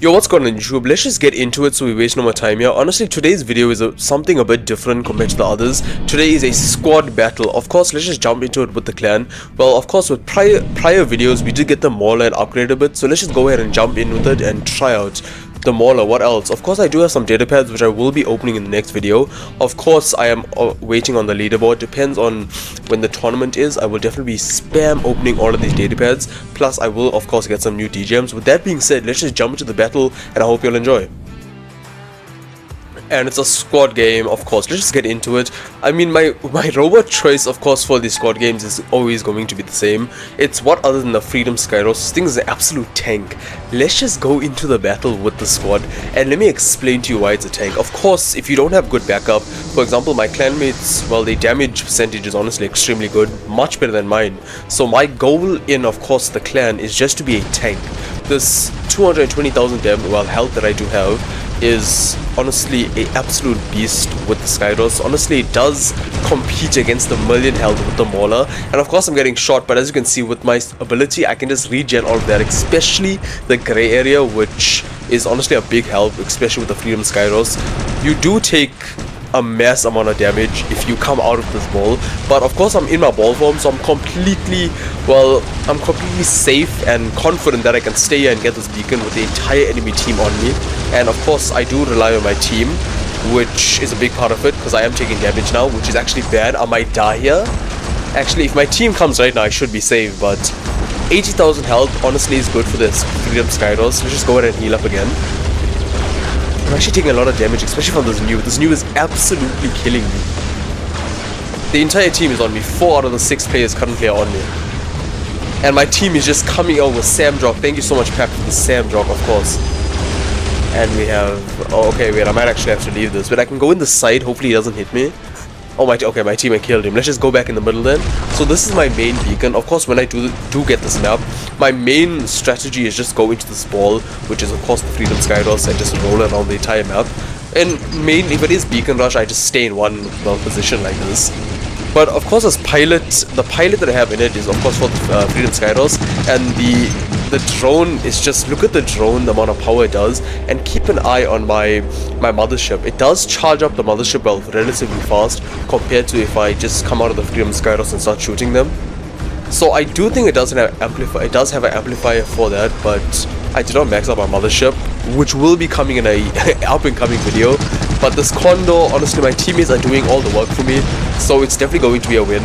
Yo, what's going on YouTube? Let's just get into it so we waste no more time here. Honestly, today's video is something a bit different compared to the others. Today is a squad battle. Of course, let's just jump into it with the clan. Well, of course, with prior videos, we did get the mauler and upgrade a bit. So let's just go ahead and jump in with it and try out the mauler. What else? Of course, I do have some data pads which I will be opening in the next video. Of course, I am waiting on the leaderboard. Depends on when the tournament is. I will definitely be spam opening all of these data pads. Plus, I will of course get some new DGMs. With that being said, let's just jump into the battle and I hope you'll enjoy. And it's a squad game, of course. Let's just get into it. I mean, my robot choice, of course, for these squad games is always going to be the same. It's what other than the Freedom Skyros. This thing is an absolute tank. Let's just go into the battle with the squad and let me explain to you why it's a tank. Of course, if you don't have good backup, for example, my clanmates, well, their damage percentage is honestly extremely good, much better than mine. So my goal in, of course, the clan is just to be a tank. This 220,000 health that I do have is honestly an absolute beast with the Skyros. Honestly, it does compete against the million health with the mauler, and of course I'm getting shot, but as you can see with my ability I can just regen all of that, especially the grey area, which is honestly a big help, especially with the Freedom Skyros. You do take a mass amount of damage if you come out of this ball, but of course I'm in my ball form, so I'm completely safe and confident that I can stay here and get this beacon with the entire enemy team on me. And of course I do rely on my team, which is a big part of it, because I am taking damage now, which is actually bad. I might die here. Actually, if my team comes right now, I should be safe, but 80,000 health honestly is good for this Freedom Skyros. Let's just go ahead and heal up again. I'm actually taking a lot of damage, especially from this new. This new is absolutely killing me. The entire team is on me. 4 out of the 6 players currently are on me. And my team is just coming out with Sam Drop. Thank you so much, Pep, for the Sam Drop, of course. And we have... oh, okay, wait, I might actually have to leave this. But I can go in the side. Hopefully he doesn't hit me. Oh, okay, my teammate killed him. Let's just go back in the middle then. So this is my main beacon. Of course, when I do get this map, my main strategy is just go into this ball, which is of course the Freedom Skyros, and just roll around the entire map. And mainly, if it is beacon rush, I just stay in one position like this. But of course, as the pilot that I have in it is of course for the Freedom Skyros, and the drone is just, look at the drone, the amount of power it does, and keep an eye on my mothership. It does charge up the mothership relatively fast compared to if I just come out of the Freedom Skyros and start shooting them. So I do think it does have an amplifier for that, but I did not max out my mothership, which will be coming in a up and coming video. But this Condor, honestly, my teammates are doing all the work for me, so it's definitely going to be a win.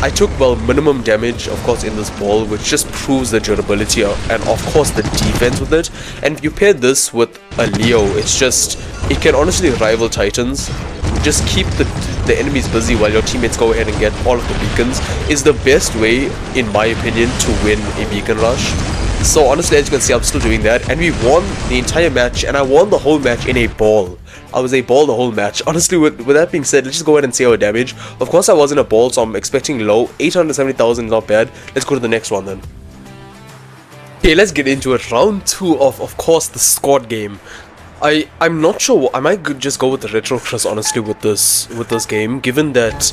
I took, well, minimum damage, of course, in this ball, which just proves the durability and, of course, the defense with it. And if you pair this with a Leo, it's just, it can honestly rival Titans. Just keep the enemies busy while your teammates go ahead and get all of the beacons is the best way, in my opinion, to win a beacon rush. So honestly, as you can see, I'm still doing that, and we won the entire match, and I won the whole match in a ball. I was a ball the whole match. Honestly, with that being said, let's just go ahead and see our damage. Of course, I was in a ball, so I'm expecting low. 870,000 is not bad. Let's go to the next one then. Okay, let's get into it. Round 2 of course, the squad game. I'm not sure. I might just go with the Retro Cross, honestly, with this game, given that,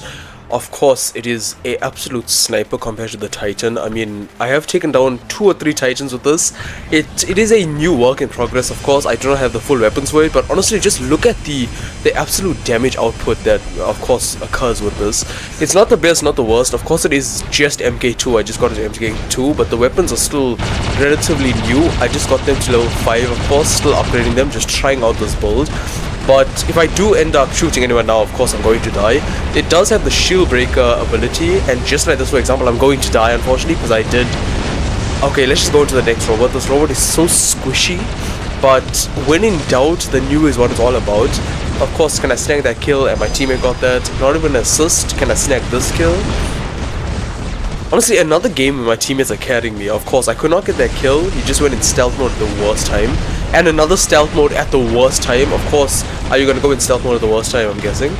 of course, it is a absolute sniper compared to the Titan. I mean, I have taken down 2 or 3 Titans with this. It is a new work in progress, of course. I do not have the full weapons for it, but honestly, just look at the absolute damage output that, of course, occurs with this. It's not the best, not the worst. Of course, it is just MK2. I just got it to MK2, but the weapons are still relatively new. I just got them to level 5, of course, still upgrading them, just trying out this build. But if I do end up shooting anyone now, of course I'm going to die. It does have the shield breaker ability, and just like this, for example, I'm going to die, unfortunately, because I did... Okay, let's just go to the next robot. This robot is so squishy, but when in doubt, the new is what it's all about. Of course, can I snag that kill? And my teammate got that. Not even an assist. Can I snag this kill? Honestly, another game where my teammates are carrying me. Of course, I could not get that kill. He just went in stealth mode at the worst time. And another stealth mode at the worst time. Of course, are you going to go in stealth mode at the worst time, I'm guessing?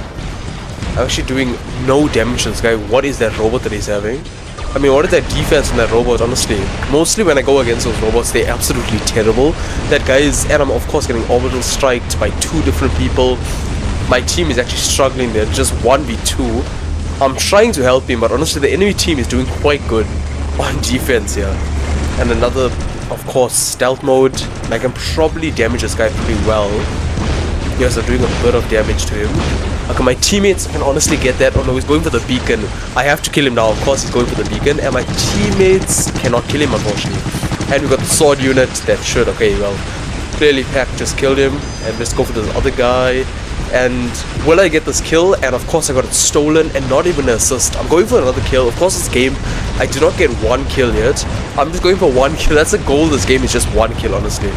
I'm actually doing no damage to this guy. What is that robot that he's having? I mean, what is that defense from that robot, honestly? Mostly when I go against those robots, they're absolutely terrible. That guy is, and I'm of course getting orbital striked by 2 different people. My team is actually struggling there, just 1v2. I'm trying to help him, but honestly the enemy team is doing quite good on defense here. And another of course, stealth mode. And I can probably damage this guy pretty well. Yes, I'm doing a bit of damage to him. Okay, my teammates can honestly get that. Oh no, he's going for the beacon. I have to kill him now. Of course, he's going for the beacon. And my teammates cannot kill him, unfortunately. And we got the sword unit that should. Okay, well, clearly Pack just killed him. And let's go for this other guy. And will I get this kill? And of course I got it stolen and not even an assist. I'm going for another kill. Of course this game, I did not get one kill yet. I'm just going for one kill. That's the goal of this game, is just one kill, honestly.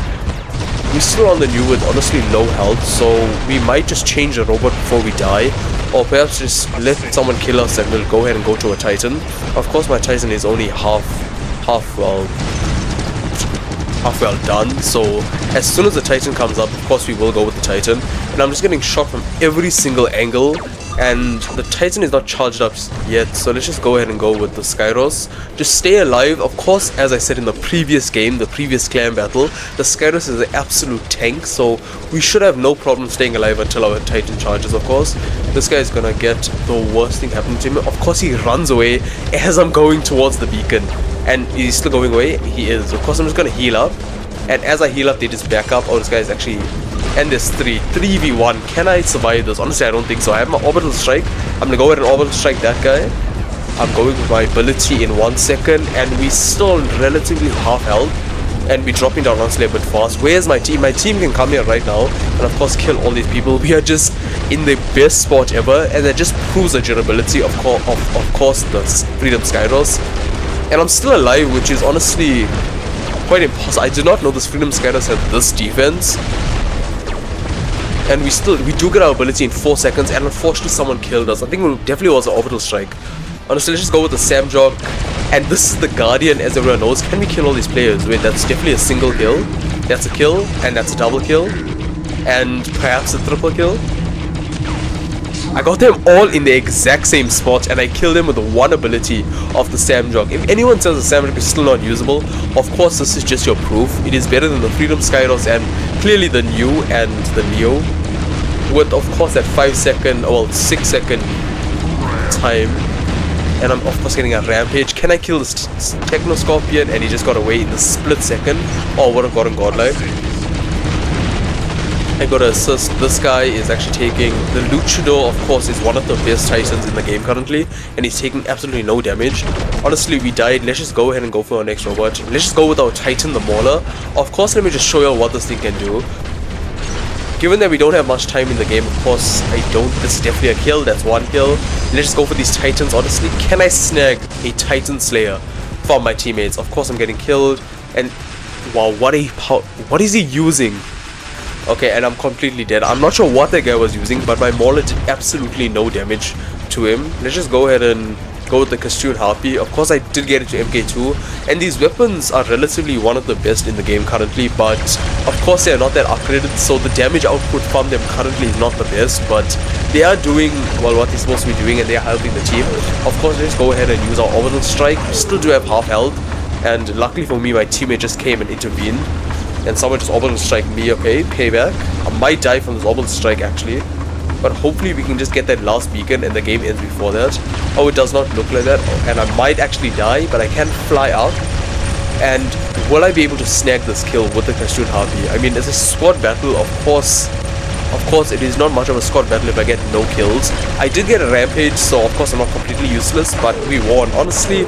We're still on the new with honestly low health, so we might just change the robot before we die. Or perhaps just let someone kill us and we'll go ahead and go to a Titan. Of course my Titan is only half well done, so as soon as the Titan comes up, of course we will go with the Titan. And I'm just getting shot from every single angle, and the Titan is not charged up yet, so let's just go ahead and go with the Skyros. Just stay alive. Of course, as I said in the previous game, the previous clan battle, the Skyros is an absolute tank, so we should have no problem staying alive until our Titan charges. Of course, this guy is gonna get the worst thing happening to him. Of course, he runs away as I'm going towards the beacon. And he's still going away. He is. Of course, I'm just gonna heal up. And as I heal up, they just back up. Oh, this guy is actually... And there's 3v1. Can I survive this? Honestly, I don't think so. I have my orbital strike. I'm gonna go ahead and orbital strike that guy. I'm going with my ability in 1 second. And we still relatively half health. And we're dropping down honestly a bit fast. Where's my team? My team can come here right now. And of course, kill all these people. We are just in the best spot ever. And that just proves the durability of course, the Freedom Skyros. And I'm still alive, which is honestly quite impossible. I did not know this Freedom Skyros had this defense. And we do get our ability in 4 seconds, and unfortunately someone killed us. I think it definitely was an orbital strike. Honestly, let's just go with the Samjok. And this is the Guardian, as everyone knows. Can we kill all these players? Wait, that's definitely a single kill. That's a kill, and that's a double kill. And perhaps a triple kill. I got them all in the exact same spot, and I killed them with the one ability of the Samjok. If anyone says the Samjok is still not usable, of course this is just your proof. It is better than the Freedom Skyros and clearly the new and the Neo. With of course that 5 second, well 6 second time. And I'm of course getting a rampage. Can I kill this Techno Scorpion? And he just got away in the split second. Oh, would have gotten godlike. I got to assist. This guy is actually taking... The Luchador, of course, is one of the best Titans in the game currently. And he's taking absolutely no damage. Honestly, we died. Let's just go ahead and go for our next robot. Let's just go with our Titan, the Mauler. Of course, let me just show you what this thing can do. Given that we don't have much time in the game, of course, this is definitely a kill. That's one kill. Let's just go for these Titans. Honestly, can I snag a Titan Slayer from my teammates? Of course, I'm getting killed. And wow, what is he using? Okay, and I'm completely dead. I'm not sure what that guy was using, but my Mauler did absolutely no damage to him. Let's just go ahead and go with the Castoon Harpy. Of course, I did get it to MK2, and these weapons are relatively one of the best in the game currently, but of course they are not that upgraded, so the damage output from them currently is not the best, but they are doing, well, what they're supposed to be doing, and they are helping the team. Of course, let's go ahead and use our Orbital Strike. We still do have half health, and luckily for me, my teammate just came and intervened. And someone just orbital strike me. Okay, payback. I might die from this orbital strike actually, but hopefully we can just get that last beacon and the game ends before that. Oh, it does not look like that, and I might actually die, but I can fly up. And will I be able to snag this kill with the Castoon Harpy? I mean, it's a squad battle, of course it is not much of a squad battle if I get no kills. I did get a rampage, so of course I'm not completely useless, but we won. Honestly,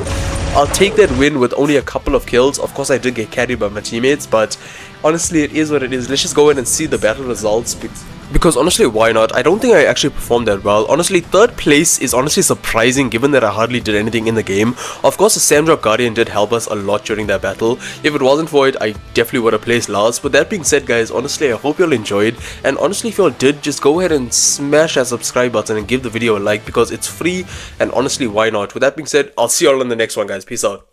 I'll take that win with only a couple of kills. Of course I did get carried by my teammates, but honestly it is what it is. Let's just go in and see the battle results, because honestly, why not? I don't think I actually performed that well. Honestly, third place is honestly surprising given that I hardly did anything in the game. Of course, the Samdrop Guardian did help us a lot during that battle. If it wasn't for it, I definitely would have placed last. But that being said, guys, honestly, I hope you all enjoyed. And honestly, if you all did, just go ahead and smash that subscribe button and give the video a like, because it's free. And honestly, why not? With that being said, I'll see you all in the next one, guys. Peace out.